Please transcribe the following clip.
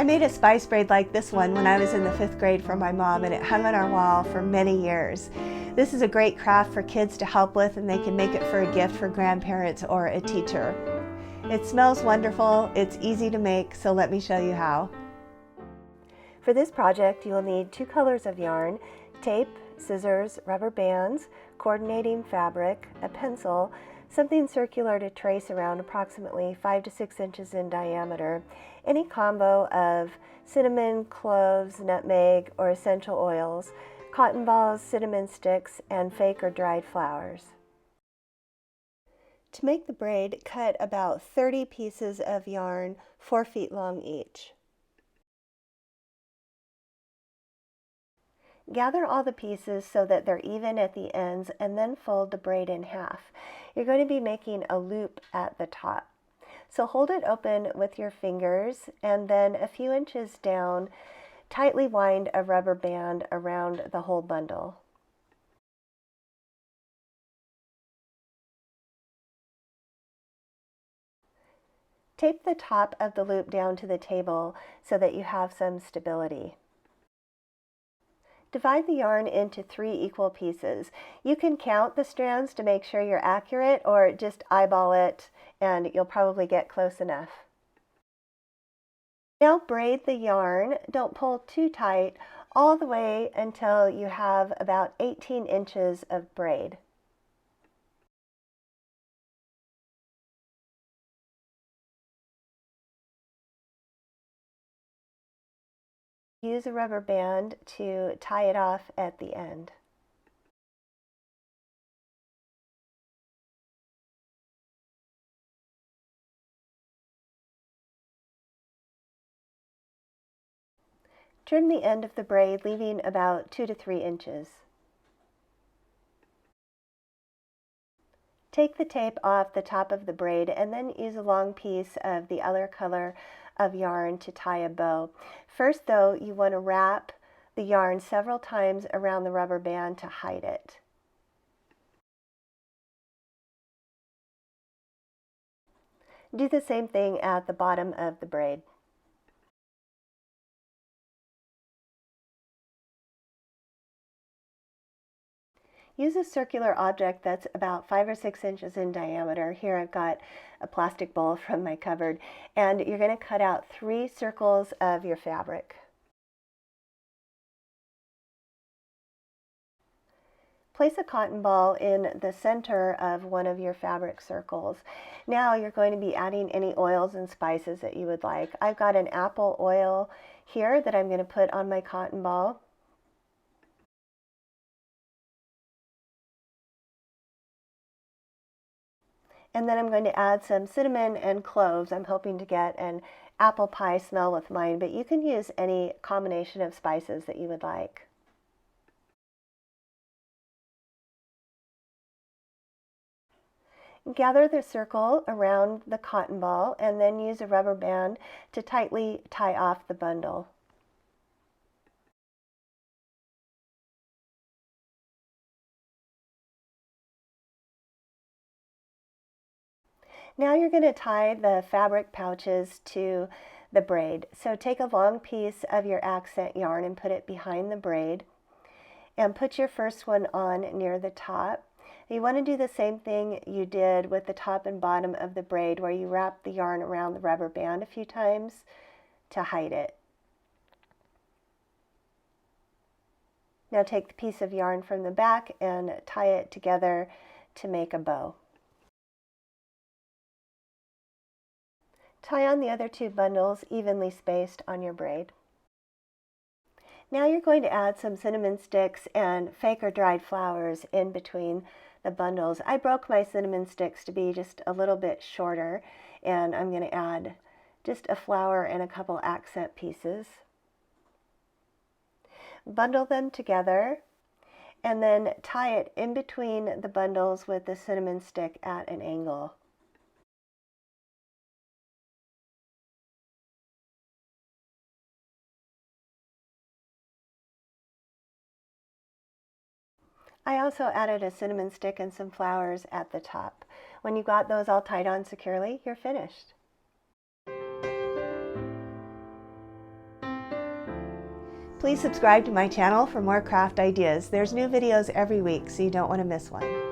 I made a spice braid like this one when I was in the 5th grade for my mom, and it hung on our wall for many years. This is a great craft for kids to help with, and they can make it for a gift for grandparents or a teacher. It smells wonderful, it's easy to make, so let me show you how. For this project, you will need 2 colors of yarn, tape, scissors, rubber bands, coordinating fabric, a pencil, something circular to trace around approximately 5 to 6 inches in diameter, any combo of cinnamon, cloves, nutmeg, or essential oils, cotton balls, cinnamon sticks, and fake or dried flowers. To make the braid, cut about 30 pieces of yarn 4 feet long each. Gather all the pieces so that they're even at the ends and then fold the braid in half. You're going to be making a loop at the top. So hold it open with your fingers and then a few inches down, tightly wind a rubber band around the whole bundle. Tape the top of the loop down to the table so that you have some stability. Divide the yarn into 3 equal pieces. You can count the strands to make sure you're accurate, or just eyeball it and you'll probably get close enough. Now braid the yarn. Don't pull too tight all the way until you have about 18 inches of braid. Use a rubber band to tie it off at the end. Trim the end of the braid, leaving about 2 to 3 inches. Take the tape off the top of the braid and then use a long piece of the other color of yarn to tie a bow. First though, you want to wrap the yarn several times around the rubber band to hide it. Do the same thing at the bottom of the braid. Use a circular object that's about 5 or 6 inches in diameter. Here I've got a plastic bowl from my cupboard, and you're going to cut out 3 circles of your fabric. Place a cotton ball in the center of one of your fabric circles. Now you're going to be adding any oils and spices that you would like. I've got an apple oil here that I'm going to put on my cotton ball. And then I'm going to add some cinnamon and cloves. I'm hoping to get an apple pie smell with mine, but you can use any combination of spices that you would like. Gather the circle around the cotton ball and then use a rubber band to tightly tie off the bundle. Now you're going to tie the fabric pouches to the braid. So take a long piece of your accent yarn and put it behind the braid and put your first one on near the top. You want to do the same thing you did with the top and bottom of the braid, where you wrap the yarn around the rubber band a few times to hide it. Now take the piece of yarn from the back and tie it together to make a bow. Tie on the other 2 bundles evenly spaced on your braid. Now you're going to add some cinnamon sticks and fake or dried flowers in between the bundles. I broke my cinnamon sticks to be just a little bit shorter, and I'm going to add just a flower and a couple accent pieces. Bundle them together and then tie it in between the bundles with the cinnamon stick at an angle. I also added a cinnamon stick and some flowers at the top. When you've got those all tied on securely, you're finished. Please subscribe to my channel for more craft ideas. There's new videos every week, so you don't want to miss one.